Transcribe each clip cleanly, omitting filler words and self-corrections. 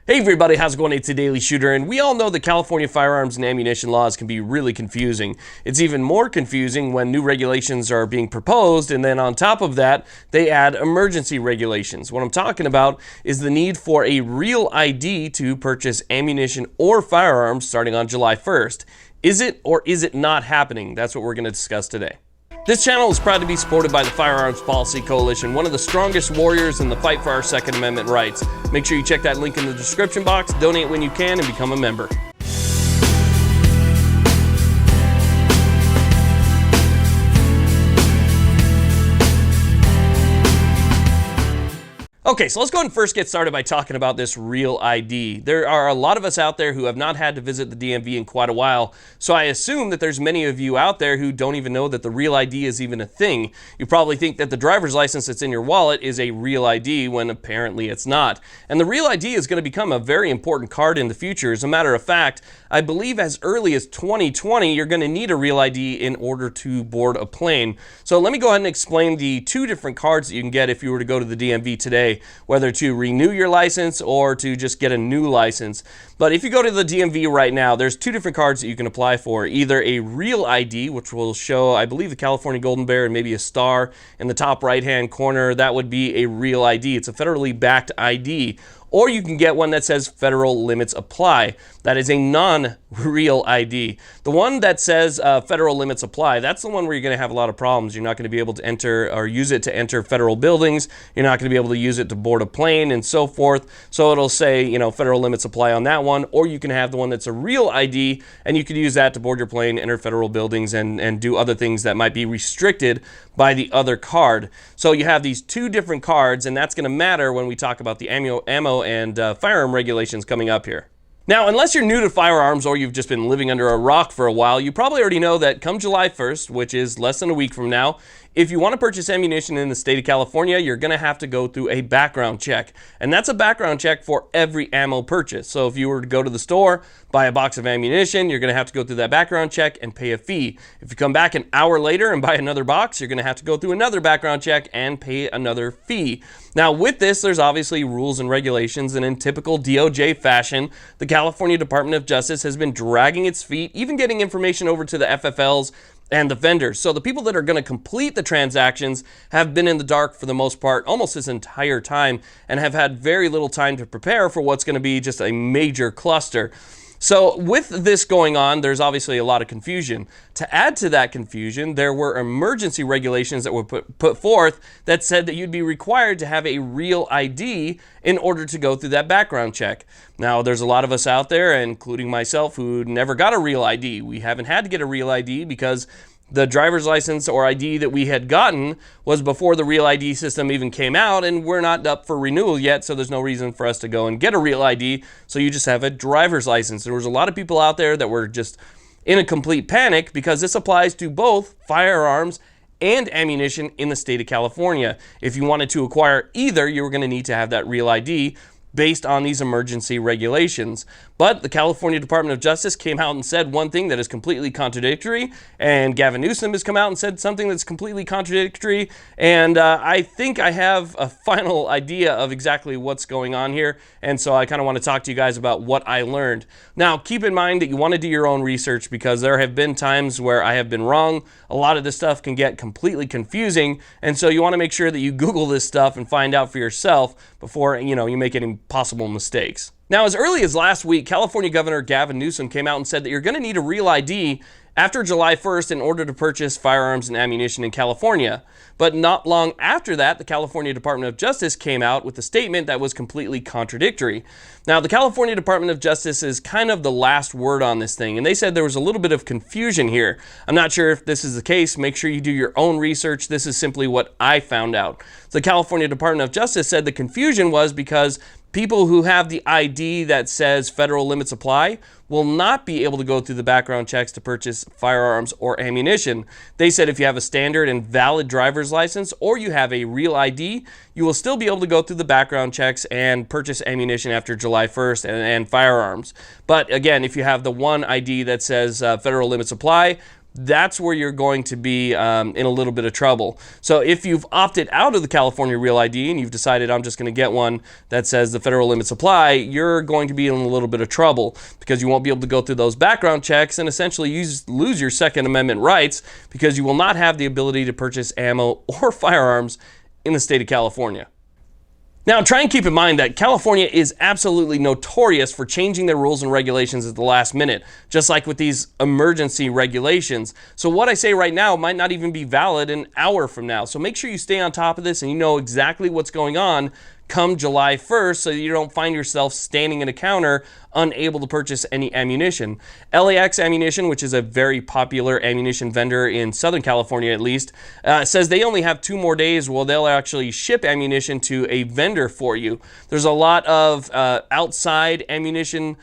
Hey everybody, how's it going? It's a Daily Shooter, and we all know that California firearms and ammunition laws can be really confusing. It's even more confusing when new regulations are being proposed, and then on top of that, they add emergency regulations. What I'm talking about is the need for a real ID to purchase ammunition or firearms starting on July 1st. Is it or is it not happening? That's what we're going to discuss today. This channel is proud to be supported by the Firearms Policy Coalition, one of the strongest warriors in the fight for our Second Amendment rights. Make sure you check that link in the description box, donate when you can, and become a member. Okay, so let's go ahead and first get started by talking about this real ID. There are a lot of us out there who have not had to visit the DMV in quite a while, so I assume that there's many of you out there who don't even know that the real ID is even a thing. You probably think that the driver's license that's in your wallet is a real ID when apparently it's not. And the real ID is going to become a very important card in the future. As a matter of fact, I believe as early as 2020, you're going to need a real ID in order to board a plane. So let me go ahead and explain the two different cards that you can get if you were to go to the DMV today, whether to renew your license or to just get a new license. But if you go to the DMV right now, there's two different cards that you can apply for. Either a real ID, which will show, I believe, the California Golden Bear and maybe a star in the top right-hand corner. That would be a real ID. It's a federally backed ID. Or you can get one that says federal limits apply. That is a non-real ID. The one that says federal limits apply, that's the one where you're going to have a lot of problems. You're not going to be able to enter or use it to enter federal buildings. You're not going to be able to use it to board a plane and so forth. So it'll say, you know, federal limits apply on that one. Or you can have the one that's a real ID, and you could use that to board your plane, enter federal buildings, and do other things that might be restricted by the other card. So you have these two different cards, and that's going to matter when we talk about the ammo and firearm regulations coming up here. Now, unless you're new to firearms or you've just been living under a rock for a while, you probably already know that come July 1st, which is less than a week from now, if you want to purchase ammunition in the state of California, you're going to have to go through a background check. And that's a background check for every ammo purchase. So if you were to go to the store, buy a box of ammunition, you're going to have to go through that background check and pay a fee. If you come back an hour later and buy another box, you're going to have to go through another background check and pay another fee. Now, with this, there's obviously rules and regulations, and in typical DOJ fashion, the California Department of Justice has been dragging its feet, even getting information over to the FFLs and the vendors. So the people that are going to complete the transactions have been in the dark for the most part almost this entire time and have had very little time to prepare for what's going to be just a major cluster. So with this going on, there's obviously a lot of confusion. To add to that confusion, there were emergency regulations that were put forth that said that you'd be required to have a real ID in order to go through that background check. Now, there's a lot of us out there, including myself, who never got a real ID. We haven't had to get a real ID because the driver's license or ID that we had gotten was before the real ID system even came out, and we're not up for renewal yet, so there's no reason for us to go and get a real ID, so you just have a driver's license. There was a lot of people out there that were just in a complete panic because this applies to both firearms and ammunition in the state of California. If you wanted to acquire either, you were going to need to have that real ID based on these emergency regulations. But the California Department of Justice came out and said one thing that is completely contradictory, and Gavin Newsom has come out and said something that's completely contradictory, and I think I have a final idea of exactly what's going on here, and so I kind of want to talk to you guys about what I learned. Now, keep in mind that you want to do your own research because there have been times where I have been wrong. A lot of this stuff can get completely confusing, and so you want to make sure that you Google this stuff and find out for yourself before, you know, you make any possible mistakes. Now, as early as last week, California Governor Gavin Newsom came out and said that you're going to need a real ID after July 1st in order to purchase firearms and ammunition in California. But not long after that, the California Department of Justice came out with a statement that was completely contradictory. Now, the California Department of Justice is kind of the last word on this thing, and they said there was a little bit of confusion here. I'm not sure if this is the case. Make sure you do your own research. This is simply what I found out. The California Department of Justice said the confusion was because people who have the ID that says federal limits apply will not be able to go through the background checks to purchase firearms or ammunition. They said if you have a standard and valid driver's license or you have a real ID, you will still be able to go through the background checks and purchase ammunition after July 1st and firearms. But again, if you have the one ID that says federal limits apply, that's where you're going to be in a little bit of trouble. So if you've opted out of the California Real ID and you've decided I'm just going to get one that says the federal limits apply, you're going to be in a little bit of trouble because you won't be able to go through those background checks and essentially lose your Second Amendment rights because you will not have the ability to purchase ammo or firearms in the state of California. Now, try and keep in mind that California is absolutely notorious for changing their rules and regulations at the last minute, just like with these emergency regulations. So what I say right now might not even be valid an hour from now. So make sure you stay on top of this and you know exactly what's going on come July 1st so you don't find yourself standing in a counter unable to purchase any ammunition. LAX Ammunition, which is a very popular ammunition vendor in Southern California at least, says they only have 2 more days where they'll actually ship ammunition to a vendor for you. There's a lot of outside ammunition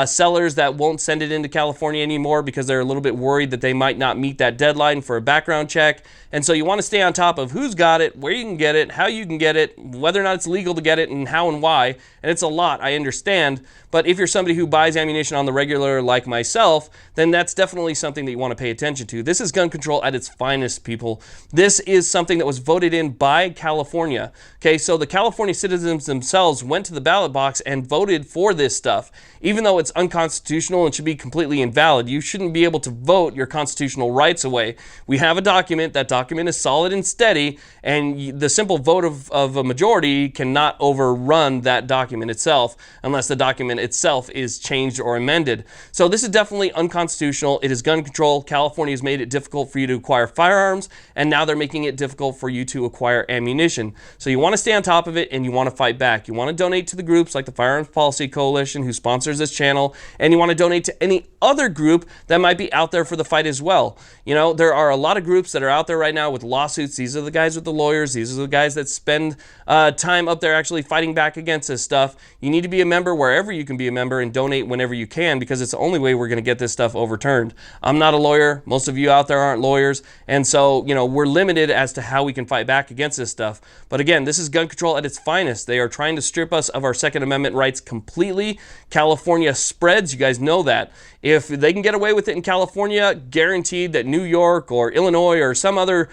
sellers that won't send it into California anymore because they're a little bit worried that they might not meet that deadline for a background check. And so you want to stay on top of who's got it, where you can get it, how you can get it, whether or not it's legal to get it, and how and why. And it's a lot, I understand. But if you're somebody who buys ammunition on the regular like myself, then that's definitely something that you want to pay attention to. This is gun control at its finest, people. This is something that was voted in by California. Okay, so the California citizens themselves went to the ballot box and voted for this stuff. Even though it's unconstitutional and should be completely invalid, you shouldn't be able to vote your constitutional rights away. We have a document. That document is solid and steady, and the simple vote of a majority cannot overrun that document itself unless the document itself is changed or amended. So this is definitely unconstitutional. It is gun control. California has made it difficult for you to acquire firearms, and now they're making it difficult for you to acquire ammunition. So you want to stay on top of it, and you want to fight back. You want to donate to the groups like the Firearms Policy Coalition, who sponsors this channel, and you want to donate to any other group that might be out there for the fight as well. You know, there are a lot of groups that are out there right now with lawsuits. These are the guys with the lawyers. These are the guys that spend time up there actually fighting back against this stuff. You need to be a member wherever you can be a member and donate whenever you can, because it's the only way we're going to get this stuff overturned. I'm not a lawyer. Most of you out there aren't lawyers. And so, you know, we're limited as to how we can fight back against this stuff. But again, this is gun control at its finest. They are trying to strip us of our Second Amendment rights completely. California spreads. You guys know that. If they can get away with it in California, guaranteed that New York or Illinois or some other,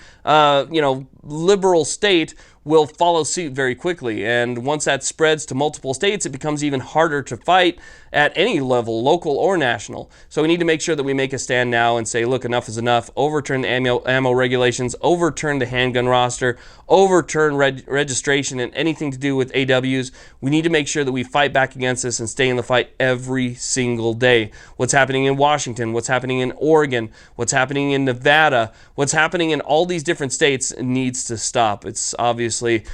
liberal state will follow suit very quickly. And once that spreads to multiple states, it becomes even harder to fight at any level, local or national. So we need to make sure that we make a stand now and say, look, enough is enough. Overturn the ammo regulations, overturn the handgun roster, overturn registration and anything to do with AWs. We need to make sure that we fight back against this and stay in the fight every single day. What's happening in Washington, what's happening in Oregon, what's happening in Nevada, what's happening in all these different states needs to stop. It's obviously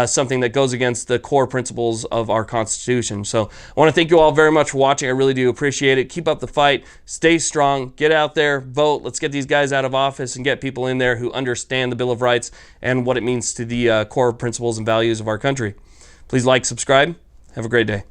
something that goes against the core principles of our Constitution. So I want to thank you all very much for watching. I really do appreciate it. Keep up the fight. Stay strong. Get out there. Vote. Let's get these guys out of office and get people in there who understand the Bill of Rights and what it means to the core principles and values of our country. Please like, subscribe. Have a great day.